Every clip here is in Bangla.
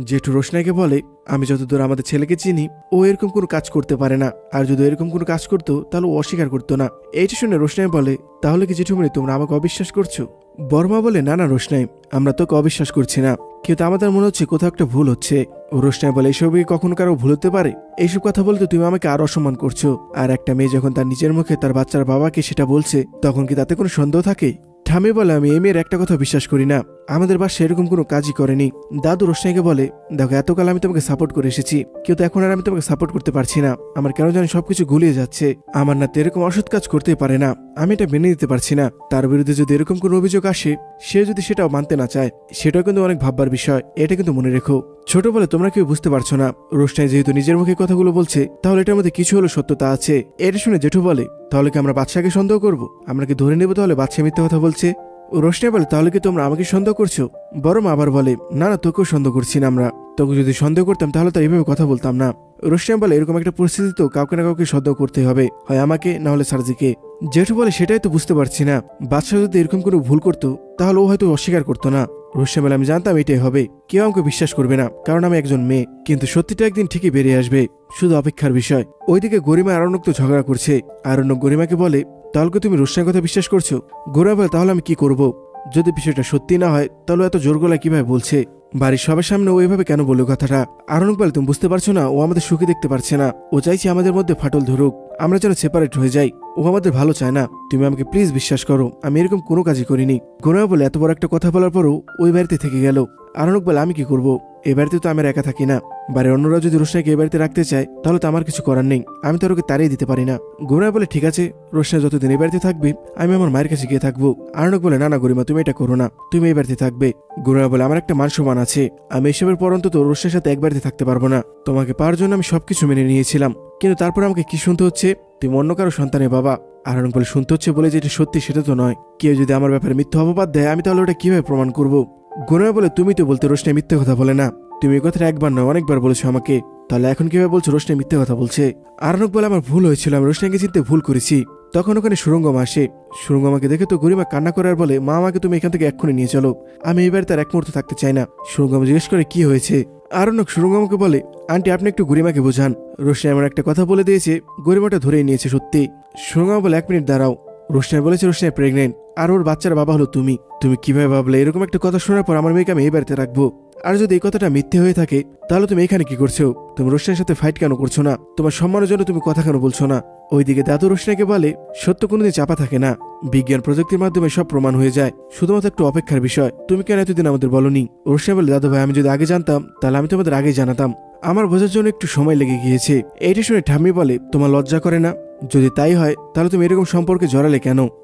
জেঠু রোশনাইকে বলে, আমি যতদূর আমাদের ছেলেকে চিনি ও এরকম কোনো কাজ করতে পারে না, আর যদি এরকম কোনো কাজ করতো তাহলে ও অস্বীকার করতো না। এইটা শুনে রোশনাই বলে, তাহলে কি জেঠুমণি তোমরা আমাকে অবিশ্বাস করছো? বর্মা বলে, না না রোশনাই, আমরা তোকে অবিশ্বাস করছি না, কিন্তু আমাদের মনে হচ্ছে কোথাও একটা ভুল হচ্ছে। ও রোশনাই বলে, এসবই কখনো কারো ভুল হতে পারে? এইসব কথা বলতে তুমি আমাকে আরো অসম্মান করছো। আর একটা মেয়ে যখন তার নিজের মুখে তার বাচ্চার বাবাকে সেটা বলছে, তখন কি তাতে কোনো সন্দেহ থাকে? ঠামি বলে, আমি এই মেয়ের একটা কথা বিশ্বাস করি না, আমাদের বাসায় এরকম কোনো কাজই করেনি। দাদু রোশনাইকে বলে, দেখো এতকাল আমি তোমাকে সাপোর্ট করে এসেছি, কিন্তু এখন আর আমি তোমাকে সাপোর্ট করতে পারছি না। আমার কেন জানি সবকিছু গুলিয়ে যাচ্ছে। আমার না তো এরকম অসৎ কাজ করতেই পারে না, আমি এটা মেনে নিতে পারছি না। তার বিরুদ্ধে যদি এরকম কোনো অভিযোগ আসে, সে যদি সেটাও মানতে না চায়, সেটাও কিন্তু অনেক ভাববার বিষয়, এটা কিন্তু মনে রেখো। ছোট বলে, তোমরা কেউ বুঝতে পারছো না, রোশনাই যেহেতু নিজের মুখে কথাগুলো বলছে, তাহলে এটার মধ্যে কিছু হলো সত্যতা আছে। এটা শুনে জেঠু বলে, তাহলে কি আমরা বাদশাকে সন্দেহ করবো? আমরা কি ধরে নেবো তাহলে বাদশা মিথ্যে কথা বলছে? রোশনাই বলে, তাহলে কি তোমরা আমাকে সন্দেহ করছো? বরমা আবার বলে, না না, তোকেও সন্দেহ করছি না আমরা, তোকে যদি সন্দেহ করতাম তাহলে তো এইভাবে কথা বলতাম না। রোশনাই বলে, এরকম একটা পরিস্থিতি তো কাউকে না কাউকে সন্দেহ করতে হবে, হয় আমাকে না হলে সার্জিকে। জেঠু বলে, সেটাই তো বুঝতে পারছি না, বাদশা যদি এরকম কোনো ভুল করতো তাহলে ও হয়তো অস্বীকার করতো না। রোশনাই বলে, আমি জানতাম এটাই হবে, কেউ আমাকে বিশ্বাস করবে না, কারণ আমি একজন মেয়ে, কিন্তু সত্যিটা একদিন ঠিকই বেরিয়ে আসবে, শুধু অপেক্ষার বিষয়। ওইদিকে গরিমা আরণ্যক তো ঝগড়া করছে। আরণ্যক গরিমাকে বলে, তাহলে কি তুমি রোশনাইয়ের কথা বিশ্বাস করছো? গরিমা বলে, তাহলে আমি কি করব? যদি বিষয়টা সত্যি না হয় তাহলে এত জোর গলায় কিভাবে বলছে? বাড়ির সবার সামনে ও এভাবে কেন বললো কথাটা? আরণ্যক বলে, তুমি বুঝতে পারছো না, ও আমাদের সুখী দেখতে পারছে না, ও চাইছে আমাদের মধ্যে ফাটল ধরুক, আমরা যেন সেপারেট হয়ে যাই, ও আমাদের ভালো চায় না। তুমি আমাকে প্লিজ বিশ্বাস করো, আমি এরকম কোনো কাজই করিনি। গরিমা বলে, এত বড় একটা কথা বলার পরও ওই বাড়িতে থেকে গেল। আরণ্যক বলে, আমি কি করব? এ বাড়িতে তো আমি একা থাকি না, বাড়ির অন্যরা যদি রোশনাইকে এ বাড়িতে রাখতে চায় তাহলে তো আমার কিছু করার নেই, আমি তো ওকে তাড়িয়ে দিতে পারি না। গরিমা বলে, ঠিক আছে, রোশনাই যতদিন এই বাড়িতে থাকবে আমি আমার মায়ের কাছে গিয়ে থাকবো। আরণ্যক বলে, না না গরিমা, তুমি এটা করো না, তুমি এই বাড়িতে থাকবে। গরিমা বলে, আমার একটা মান সম্মান আছে, আমি এসবের পর অন্তত রোশনাইয়ের সাথে এক বাড়িতে থাকতে পারবো না। তোমাকে পাওয়ার জন্য আমি সবকিছু মেনে নিয়েছিলাম, কিন্তু তারপর আমাকে কি শুনতে হচ্ছে? তুমি অন্য কারো সন্তানের বাবা। আরণ্যক বলে, শুনতে হচ্ছে বলে যেটা সত্যি সেটা তো নয়, কেউ যদি আমার ব্যাপারে মিথ্যা অপবাদ দেয় আমি তাহলে ওটা কিভাবে প্রমাণ করবো? গরিমা বলে, তুমি তো বলতে রোশনাই মিথ্যে কথা বলে না, তুমি এই কথাটা একবার নয় অনেকবার বলেছো আমাকে, তাহলে এখন কিভাবে বলছো রোশনাই মিথ্যে কথা বলছে? আরণ্যক বলে, আমার ভুল হয়েছিল, আমি রোশনাইকে চিনতে ভুল করেছি। তখন ওখানে সুরঙ্গম আসে। সুরঙ্গমাকে দেখে তো গরিমা কান্না করে আর বলে, মা, আমাকে তুমি এখান থেকে এক্ষুনি নিয়ে চলো, আমি এই বাড়িতে আর এক মুহূর্ত থাকতে চাই না। সুরঙ্গম জিজ্ঞেস করে, কি হয়েছে? আরণ্যক সুরঙ্গমকে বলে, আন্টি আপনি একটু গরিমাকে বোঝান, রোশনাই এমন একটা কথা বলে দিয়েছে, গরিমাটা ধরেই নিয়েছে সত্যি। সুরঙ্গম বলে, 1 মিনিট দাঁড়াও, রোশনাই বলেছে রোশনাই প্রেগনেন্ট, আর ওর বাচ্চার বাবা হলো তুমি, তুমি কিভাবে ভাবলে এরকম একটা কথা শোনার পর আমার মেয়েকে আমি এই বাড়িতে রাখবো? আর যদি এই কথাটা মিথ্যে হয়ে থাকে তাহলে তুমি এখানে কি করছো? তুমি রোশনাইয়ের সাথে ফাইট কেন করছো না? তোমার সম্মানের জন্য তুমি কথা কেন বলছো না? ওইদিকে দাদু রোশনাইকে বলে, সত্য কোনোদিন চাপা থাকে না, বিজ্ঞান প্রযুক্তির মাধ্যমে সব প্রমাণ হয়ে যায়, শুধুমাত্র একটু অপেক্ষার বিষয়, তুমি কেন এতদিন আমাদের বলনি? রোশনাই বলে, দাদু ভাই, আমি যদি আগে জানতাম তাহলে আমি তোমাদের আগেই জানাতাম, আমার বোঝার জন্য একটু সময় লেগে গিয়েছে। এইটা শুনে ঠাম্মি বলে, তোমার লজ্জা করে না? যদি তাই হয় তাহলে তুমি এরকম সম্পর্কে জড়ালে কেন?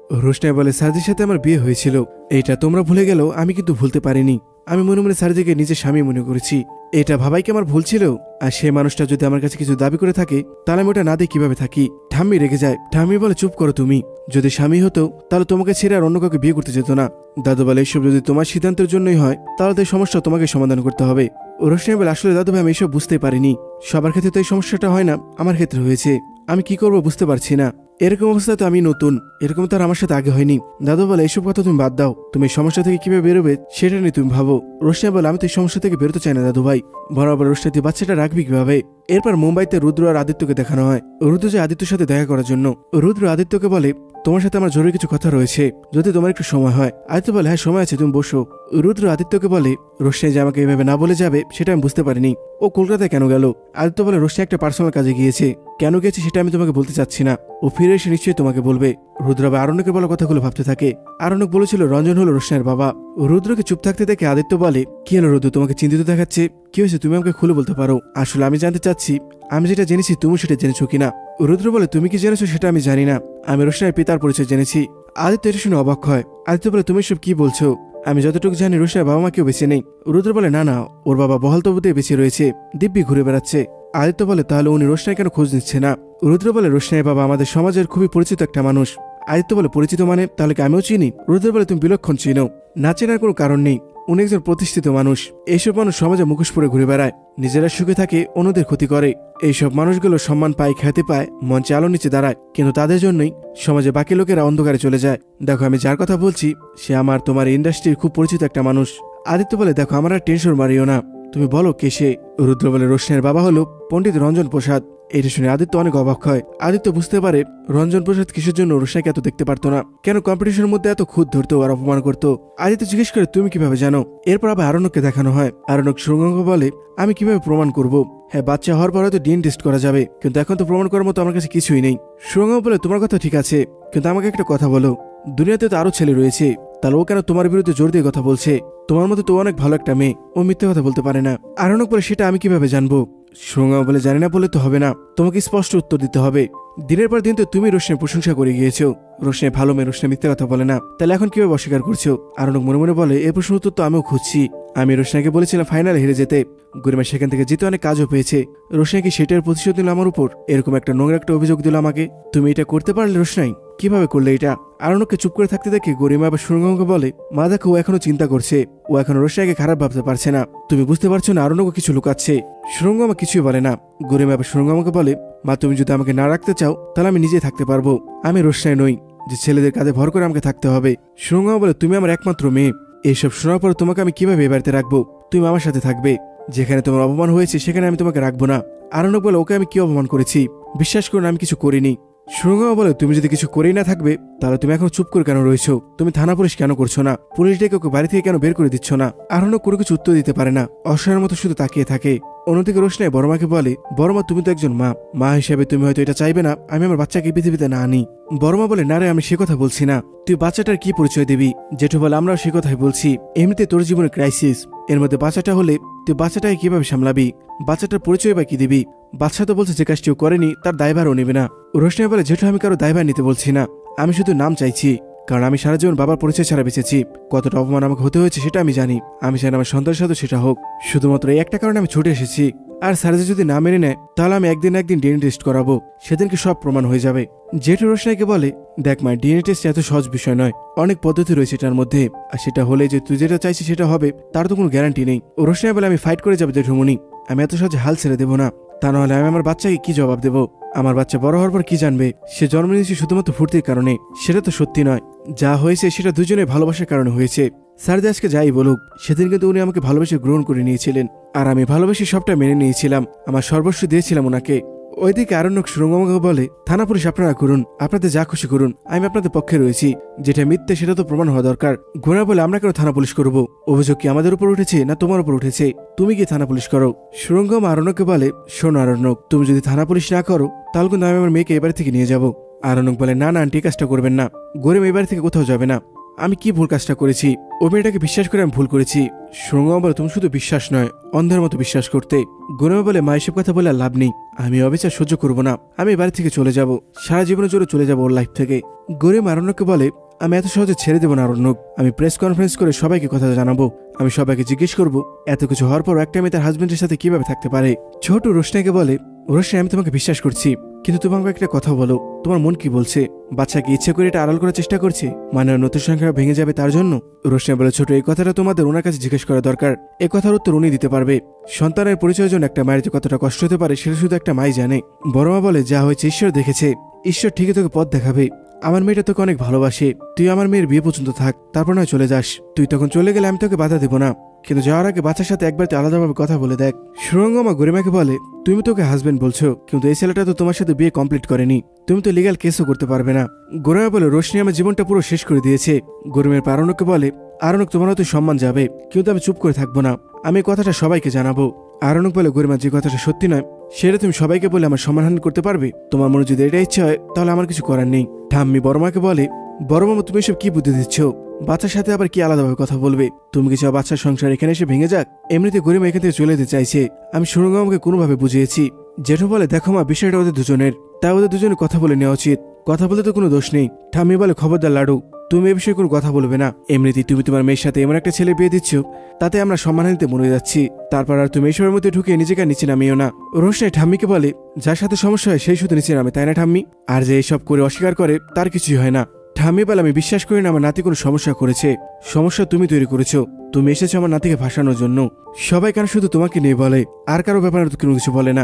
রোশনাই বলে, সার্জির সাথে আমার বিয়ে হয়েছিল, এইটা তোমরা ভুলে গেলেও আমি কিন্তু ভুলতে পারিনি, আমি মনে মনে সার্জিকে নিজের স্বামী মনে করেছি, এটা ভাবাই কি আমার ভুল ছিল? আর সে মানুষটা যদি আমার কাছে কিছু দাবি করে থাকে তাহলে আমি ওটা না দিয়ে কিভাবে থাকি? ঠাম্মি রেগে যায়। ঠাম্মি বলে, চুপ করো তুমি, যদি স্বামী হতো তাহলে তোমাকে ছেড়ে আর অন্য কাউকে বিয়ে করতে যেত না। দাদু বলে, এইসব যদি তোমার সিদ্ধান্তের জন্যই হয় তাহলে তো এই সমস্যা তোমাকে সমাধান করতে হবে। রোশনাই বলে, আসলে দাদু ভাই, আমি এইসব বুঝতে পারিনি, সবার ক্ষেত্রে তো এই সমস্যাটা হয় না, আমার ক্ষেত্রে হয়েছে, আমি কি করবো বুঝতে পারছি না, এরকম অবস্থায় তো আমি নতুন, এরকম তো আর আমার সাথে আগে হয়নি। দাদু বলে, এইসব কথা তুমি বাদ দাও, তুমি এই সমস্যা থেকে কিভাবে বেরোবে সেটা নিয়ে তুমি ভাবো। রোশনাই বলে, আমি তো এই সমস্যা থেকে বেরোতে চাই না দাদু ভাই, বরাবর রোশনাই তুই বাচ্চাটা রাখবি কিভাবে? এরপর মুম্বাইতে রুদ্র আর আদিত্যকে দেখানো হয়। রুদ্র যায় আদিত্যর সাথে দেখা করার জন্য। রুদ্র আদিত্যকে বলে, তোমার সাথে আমার জরুরি কিছু কথা রয়েছে, যদি তোমার একটু সময় হয়। আদিত্য বলে, হ্যাঁ সময় আছে, তুমি বসো। রুদ্র আদিত্যকে বলে, রোশনাই যে আমাকে এভাবে না বলে যাবে সেটা আমি বুঝতে পারিনি, ও কলকাতায় কেন গেল? আদিত্য বলে, রোশনাই একটা পার্সোনাল কাজে গিয়েছে, কেন গেছে সেটা আমি তোমাকে বলতে চাচ্ছি না, ও ফিরে এসে নিশ্চয়ই তোমাকে বলবে। রুদ্র আবার আরণ্যকের বলা কথাগুলো ভাবতে থাকে। আরণ্যক বলেছিল রঞ্জন হলো রোশনাইয়ের বাবা। রুদ্রকে চুপ থাকতে দেখে আদিত্য বলে, কি হলো রুদ্র, তোমাকে চিন্তিত দেখাচ্ছে, কি হয়েছে, তুমি আমাকে খুলে বলতে পারো, আসলে আমি জানতে চাচ্ছি আমি যেটা জেনেছি তুমি সেটা জেনেছো কিনা। রুদ্র বলে, তুমি কি জেনেছো সেটা আমি জানি না, আমি রোশনাইয়ের পিতার পরিচয় জেনেছি। আদিত্য এটা শুনে অবাক হয়। আদিত্য বলে, তুমি সব কি বলছো? আমি যতটুকু জানি রোশনাইয়ের বাবা মা কেউ বেঁচে নেই। রুদ্র বলে, না না, ওর বাবা বহাল তবুতে বেঁচে রয়েছে, দিব্যি ঘুরে বেড়াচ্ছে। আদিত্য বলে, তাহলে উনি রোশনাই কেন খোঁজ নিচ্ছে না? রুদ্র বলে, রোশনাইয়ের বাবা আমাদের সমাজের খুবই পরিচিত একটা মানুষ। আদিত্য বলে, পরিচিত মানে? তাহলে কি আমিও চিনি? রুদ্র বলে, তুমি বিলক্ষণ চিনো, না চেনার কোনো কারণ নেই, উনি একজন প্রতিষ্ঠিত মানুষ। এইসব মানুষ সমাজে মুখোশ পরে ঘুরে বেড়ায়, নিজেরা সুখে থাকে, অন্যদের ক্ষতি করে। এইসব মানুষগুলো সম্মান পায়, খ্যাতি পায়, মঞ্চে আলো নিচে দাঁড়ায়, কিন্তু তাদের জন্যই সমাজে বাকি লোকেরা অন্ধকারে চলে যায়। দেখো, আমি যার কথা বলছি সে আমার তোমার ইন্ডাস্ট্রির খুব পরিচিত একটা মানুষ। আদিত্য বলে, দেখো আমার আর টেনশন মারিও না, তুমি বলো কে সে? রুদ্র বলে, রোশনের বাবা হলো পণ্ডিত রঞ্জন প্রসাদ। এটা শুনে আদিত্য অনেক অবাক হয়। আদিত্য বুঝতে পারে রঞ্জন প্রসাদ কিসের জন্য রোশনাকে এত দেখতে পারতো না, কেন কম্পিটিশনের মধ্যে এত খুদ ধরতো আর অপমান করতো। আদিত্য জিজ্ঞেস করে, তুমি কিভাবে জানো? এরপর আবার আরণ্যককে দেখানো হয়। আরণ্যক সুরঙ্গকে বলে, আমি কিভাবে প্রমাণ করব? হ্যাঁ, বাচ্চা হওয়ার পর হয়তো ডিএনএ টেস্ট করা যাবে, কিন্তু এখন তো প্রমাণ করার মতো আমার কাছে কিছুই নেই। সুরঙ্গ বলে, তোমার কথা ঠিক আছে, কিন্তু আমাকে একটা কথা বলো, দুনিয়াতে তো আরো ছেলে রয়েছে, তাহলে ও কেন তোমার বিরুদ্ধে জোর দিয়ে কথা বলছে? তোমার মতো তো অনেক ভালো একটা মেয়ে, ও মিথ্যে কথা বলতে পারে না। আরণ্যক বলে, সেটা আমি কিভাবে জানবো? সুরঙ্গ বলে, জানি না বলে তো হবে না, তোমাকে স্পষ্ট উত্তর দিতে হবে। দিনের পর দিন তো তুমি রোশনের প্রশংসা করে গিয়েছো, রোশনে ভালো মেয়ে, রোশনে মিথ্যে কথা বলে না, তাহলে এখন কিভাবে অস্বীকার করছো? আরণ্যক মনে মনে বলে, এই প্রশ্ন উত্তর তো আমিও খুঁজছি। আমি রোশনাকে বলেছিলাম ফাইনালে হেরে যেতে, গরিমা সেখান থেকে জিতে অনেক কাজও পেয়েছে। রোশনা কি সেটার প্রতিশোধ দিল আমার উপর? এরকম একটা নোংরা একটা অভিযোগ দিল আমাকে। তুমি এটা করতে পারলে রোশনাই? কিভাবে করলে এটা? আরণ্যককে চুপ করে থাকতে দেখে গরিমা আবার সুরঙ্গকে বলে, মা দেখো, ও এখনো চিন্তা করছে, ও এখনো রোশনাকে খারাপ ভাবতে পারছে না। তুমি বুঝতে পারছো না আরণ্যক কিছু লুকাচ্ছে? সুরঙ্গ আমাকে কিছুই বলে না। গরিমা আবার সুরঙ্গ আমাকে বলে, মা তুমি যদি আমাকে না রাখতে চাও তাহলে আমি নিজে থাকতে পারবো, আমি রোশনাই নই যে ছেলেদের কাঁধে ভর করে আমাকে থাকতে হবে। সুরঙ্গ বলে, তুমি আমার একমাত্র মেয়ে, এইসব শোনার পর তোমাকে আমি কিভাবে এ বাড়িতে রাখবো? তুমি আমার সাথে থাকবে, যেখানে তোমার অপমান হয়েছে সেখানে আমি তোমাকে রাখবো না। আরণ্যক বলে, ওকে আমি কি অপমান করেছি? বিশ্বাস করুন আমি কিছু করিনি। সুরঙ্গ বলে, তুমি যদি কিছু করেই না থাকবে তাহলে তুমি এখন চুপ করে কেন রয়েছো? তুমি থানা পুলিশ কেন করছো না? পুলিশ ডেকে ওকে বাড়ি থেকে কেন বের করে দিচ্ছ না? আরণ্যক কোনো কিছু উত্তর দিতে পারে না, অসহায়ের মতো শুধু তাকিয়ে থাকে। অন্যদিকে রোশনাই বড়মাকে বলে, বড়মা তুমি তো একজন মা, মা হিসেবে তুমি হয়তো এটা চাইবে না আমি আমার বাচ্চাকে পৃথিবীতে না আনি। বড়মা বলে, না রে, আমি সে কথা বলছি না, তুই বাচ্চাটার কি পরিচয় দিবি? জেঠু বলে, আমরাও সে কথাই বলছি, এমনিতে তোর জীবনে ক্রাইসিস, এর মধ্যে বাচ্চাটা হলে তুই বাচ্চাটাকে কিভাবে সামলাবি? বাচ্চাটার পরিচয় বা কি দিবি? বাচ্চা তো বলছে যে কাজটিও করেনি তার দায়ভারও নেবে না। রোশনাই বলে, জেঠু আমি কারো দায়ভার নিতে বলছি না, আমি শুধু নাম চাইছি, কারণ আমি সারা জীবন বাবার পরিচয় ছাড়া বেঁচেছি, কতটা অপমান আমাকে হতে হয়েছে সেটা আমি জানি। আমি চাই না আমার সন্তানের সাথে সেটা হোক, শুধুমাত্র এই একটা কারণে আমি ছুটে এসেছি। আর স্যারজি যদি না মেনে নেয় তাহলে আমি একদিন ডিএনএ টেস্ট করাবো, সেদিনকে সব প্রমাণ হয়ে যাবে। জেঠু রোশনাইকে বলে, দেখ মা, ডিএনএ টেস্ট এত সহজ বিষয় নয়, অনেক পদ্ধতি রয়েছে এটার মধ্যে, আর সেটা হলে যে তুই যেটা চাইছিস সেটা হবে তার তো কোনো গ্যারান্টি নেই। রোশনাই বলে, আমি ফাইট করে যাবো জেঠুমণি, আমি এত সহজে হাল ছেড়ে দেবো না, তা নাহলে আমি আমার বাচ্চাকে কি জবাব দেবো? আমার বাচ্চা বড় হওয়ার পর কি জানবে? সে জন্ম নিয়েছে শুধুমাত্র ফুর্তির কারণে, সেটা তো সত্যি নয়। যা হয়েছে সেটা দুজনে ভালোবাসার কারণে হয়েছে। স্যারজি আজকে যাই বলুক, সেদিন কিন্তু উনি আমাকে ভালোবেসে গ্রহণ করে নিয়েছিলেন, আর আমি ভালোবেসে সবটা মেনে নিয়েছিলাম, আমার সর্বস্ব দিয়েছিলাম ওনাকে। ওইদিকে আরণ্যক সুরঙ্গমাকে বলে, থানা পুলিশ আপনারা করুন, আপনাদের যা খুশি করুন, আমি আপনাদের পক্ষে রয়েছি, যেটা মিথ্যে সেটা তো প্রমাণ হওয়া দরকার। ঘোড়া বলে, আমরা কেন থানা পুলিশ করবো? অভিযোগ কি আমাদের উপর উঠেছে না তোমার উপর উঠেছে? তুমি কি থানা পুলিশ করো? সুরঙ্গমা আরণ্যককে বলে, শোনো আরণ্যক, তুমি যদি থানা পুলিশ না করো তাহলে কিন্তু আমি আমার মেয়েকে এবারে থেকে নিয়ে যাবো। আরণ্যক বলে, না না আন্টি, কাজটা করবেন না, গরিম এবারে থেকে কোথাও যাবে না। আমি কি ভুল কাজটা করেছি? ও মেয়েটাকে বিশ্বাস করে আমি ভুল করেছি। সুরঙ্গমা বলে, তুমি শুধু বিশ্বাস নয়, অন্ধের মতো বিশ্বাস করতে। গরিমা বলে, মা এসব কথা বলে আর লাভ নেই, আমি অবিচার সহ্য করবো না, আমি বাড়ি থেকে চলে যাব, সারা জীবনের জন্য চলে যাবো ওর লাইফ থেকে। গরিমা আরণ্যককে বলে, আমি এত সহজে ছেড়ে দেবো না আরণ্যক, আমি প্রেস কনফারেন্স করে সবাইকে কথা জানাবো, আমি সবাইকে জিজ্ঞেস করবো এত কিছু হওয়ার পর একটা মেয়ে তার হাজবেন্ডের সাথে কিভাবে থাকতে পারে। ছোট রোশনাইকে বলে, রোশনাই আমি তোমাকে বিশ্বাস করছি, কিন্তু তোমাকে একটা কথা বলো, তোমার মন কি বলছে? বাচ্চাকে ইচ্ছে করে এটা আড়াল করার চেষ্টা করছে, মানে নতুন সংখ্যা ভেঙে যাবে তার জন্য? রোশনাই বলে, ছোট এই কথাটা তোমাদের ওনার কাছে জিজ্ঞেস করা দরকার, এ কথার উত্তর উনি দিতে পারবে। সন্তানের পরিচয়ের জন্য একটা মায়ের যে কতটা কষ্ট হতে পারে সেটা শুধু একটা মাই জানে। বড়মা বলে, যা হয়েছে ঈশ্বর দেখেছে, ঈশ্বর ঠিকই তোকে পথ দেখাবে, আমার মেয়েটা তোকে অনেক ভালোবাসে, তুই আমার মেয়ের বিয়ে পর্যন্ত থাক, তারপর নয় চলে যাস, তুই তখন চলে গেলে আমি তোকে বাধা দেবো না, কিন্তু যাওয়ার আগে বাচ্চার সাথে একবার আলাদাভাবে কথা বলে দেখ। সুরঙ্গমা গরিমাকে বলে, তুমি তোকে হাজবেন্ড বলছো, কিন্তু এই ছেলেটা তো তোমার সাথে বিয়ে কমপ্লিট করেনি, তুমি তো লিগ্যাল কেসও করতে পারবে না। গরিমা বলে, রোশনি আমার জীবনটা পুরো শেষ করে দিয়েছে। গরিমের পর আরণ্যককে বলে, আরণ্যক তোমার হয়তো সম্মান যাবে, কিন্তু আমি চুপ করে থাকবো না, আমি কথাটা সবাইকে জানাবো। আরণ্যক বলে, গরিমা যে কথাটা সত্যি নয় সেটা তুমি সবাইকে বলে আমার সম্মানহানি করতে পারবে? তোমার মনে যদি এটা ইচ্ছা হয় তাহলে আমার কিছু করার নেই। ঠাম্মি বড়মাকে বলে, বড়মামা তুমি এসব কি বুদ্ধি দিচ্ছ? বাচ্চার সাথে আবার কি আলাদাভাবে কথা বলবে? তুমি কি চাও বাচ্চার সংসার এখানে এসে ভেঙে যাক? এমনিতে গরিমা এখান থেকে চলে যেতে চাইছে, আমি সুরঙ্গমাকে কোনোভাবে বুঝিয়েছি। জেঠু বলে, দেখো মা, বিষয়টা ওদের দুজনের, তাই ওদের দুজনে কথা বলে নেওয়া উচিত, কথা বলতে তো কোনো দোষ নেই। ঠাম্মি বলে, খবরদার লাডু, তুমি এ বিষয়ে কোনো কথা বলবে না, এমনিতেই তুমি তোমার মেয়ের সাথে এমন একটা ছেলে বিয়ে দিচ্ছ তাতে আমরা সম্মানহানিতে মরে যাচ্ছি, তারপর আর তুমি এইসবের মধ্যে ঢুকে নিজেকে নিচে নামিও না। রোশনাই ঠাম্মিকে বলে, যার সাথে সমস্যা হয় সেই শুধু নিচে নামে, তাই না ঠাম্মি? আর যে এইসব করে অস্বীকার করে তার কিছুই হয় না। ঠাম্মি বলে, আমি বিশ্বাস করি না আমার নাতি কোনো সমস্যা করেছে, সমস্যা তুমি তৈরি করেছো, তুমি এসেছো আমার নাতিকে ভাসানোর জন্য। সবাই কেন শুধু তোমাকে নিয়ে বলে, আর কারো ব্যাপারে তো কোনো কিছু বলে না।